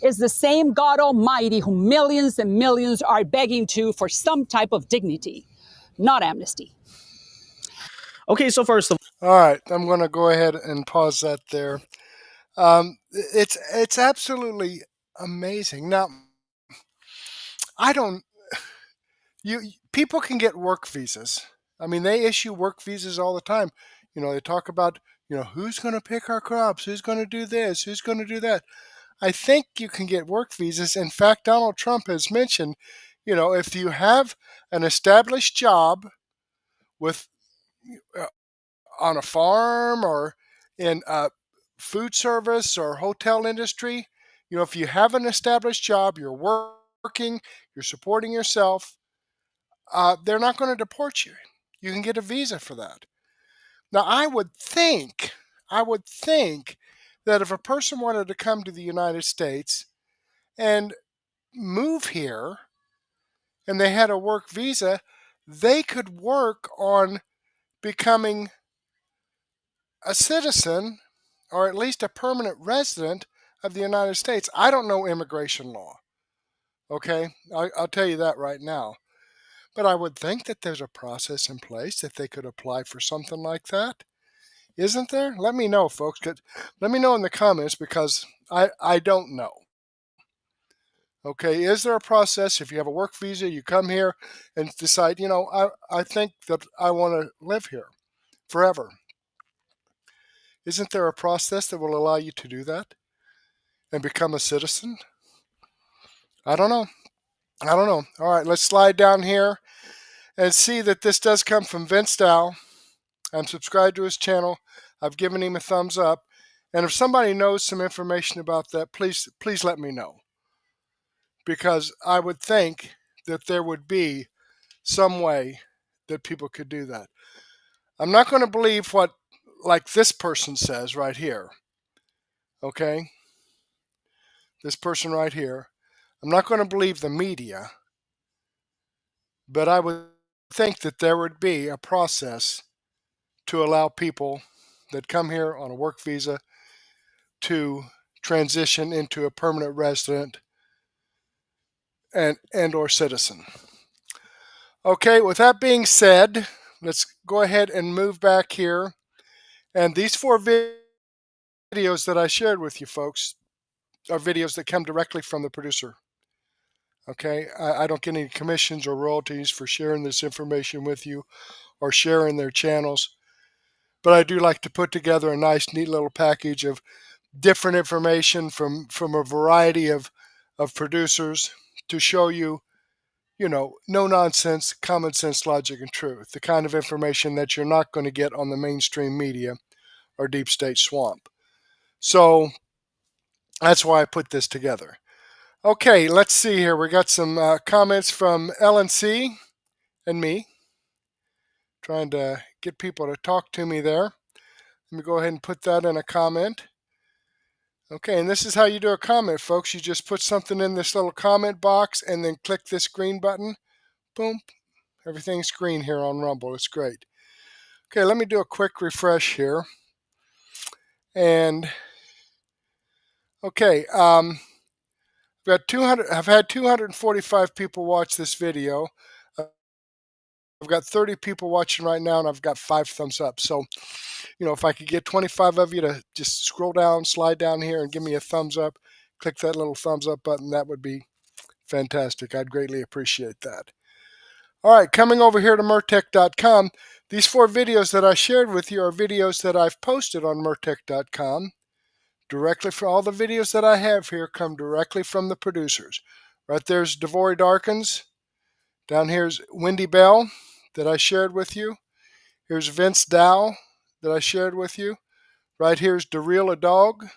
is the same God Almighty who millions and millions are begging to for some type of dignity, not amnesty. Okay, so first of all right, I'm going to go ahead and pause that there. It's absolutely amazing. Now, people can get work visas. I mean, they issue work visas all the time. You know, they talk about, who's going to pick our crops, who's going to do this, who's going to do that. I think you can get work visas. In fact, Donald Trump has mentioned, if you have an established job with on a farm or in food service or hotel industry, if you have an established job, you're working, you're supporting yourself, they're not going to deport you. You can get a visa for that. Now, I would think that if a person wanted to come to the United States and move here and they had a work visa, they could work on becoming a citizen or at least a permanent resident of the United States. I don't know immigration law. Okay, I'll tell you that right now. But I would think that there's a process in place that they could apply for something like that. Isn't there? Let me know, folks. Let me know in the comments, because I don't know. Okay, is there a process? If you have a work visa, you come here and decide, I think that I want to live here forever. Isn't there a process that will allow you to do that and become a citizen? I don't know. All right, let's slide down here and see that this does come from Vince Dow. I'm subscribed to his channel. I've given him a thumbs up. And if somebody knows some information about that, please let me know. Because I would think that there would be some way that people could do that. I'm not going to believe what, like this person says right here. Okay? This person right here. I'm not going to believe the media, but I would think that there would be a process to allow people that come here on a work visa to transition into a permanent resident and or citizen. Okay, with that being said, let's go ahead and move back here. And these 4 videos that I shared with you folks are videos that come directly from the producer. Okay, I don't get any commissions or royalties for sharing this information with you or sharing their channels. But I do like to put together a nice, neat little package of different information from a variety of producers to show you, you know, no nonsense, common sense, logic, and truth. The kind of information that you're not going to get on the mainstream media or deep state swamp. So that's why I put this together. Okay, let's see here. We got some comments from LNC and me. Trying to get people to talk to me there. Let me go ahead and put that in a comment. Okay, and this is how you do a comment, folks. You just put something in this little comment box and then click this green button. Boom. Everything's green here on Rumble. It's great. Okay, let me do a quick refresh here. And okay, I've had 245 people watch this video. I've got 30 people watching right now, and I've got 5 thumbs up. So, you know, if I could get 25 of you to just scroll down, slide down here, and give me a thumbs up, click that little thumbs up button, that would be fantastic. I'd greatly appreciate that. All right, coming over here to Murtech.com, these 4 videos that I shared with you are videos that I've posted on Murtech.com. Directly from all the videos that I have here come directly from the producers. Right there's Devory Darkins. Down here's Wendy Bell that I shared with you. Here's Vince Dow that I shared with you. Right here's Adogg,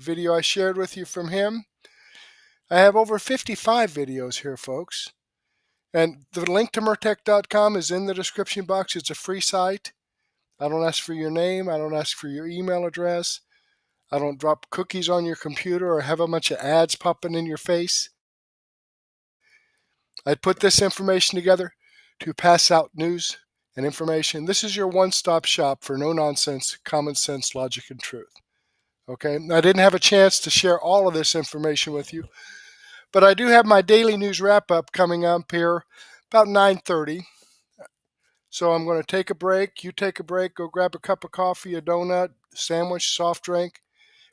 video I shared with you from him. I have over 55 videos here, folks. And the link to Murtech.com is in the description box. It's a free site. I don't ask for your name. I don't ask for your email address. I don't drop cookies on your computer or have a bunch of ads popping in your face. I put this information together to pass out news and information. This is your one-stop shop for no-nonsense, common sense, logic, and truth. Okay, I didn't have a chance to share all of this information with you, but I do have my daily news wrap-up coming up here about 9:30. So I'm going to take a break. You take a break. Go grab a cup of coffee, a donut, sandwich, soft drink,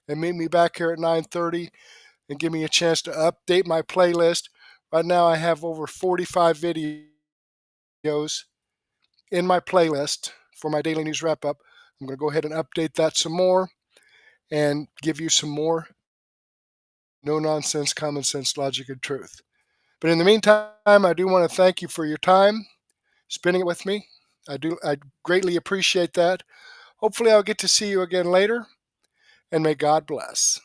and meet me back here at 9:30 and give me a chance to update my playlist. Right now I have over 45 videos in my playlist for my daily news wrap-up. I'm going to go ahead and update that some more and give you some more no-nonsense, common sense, logic, and truth. But in the meantime, I do want to thank you for your time spending it with me. I greatly appreciate that. Hopefully I'll get to see you again later, and may God bless.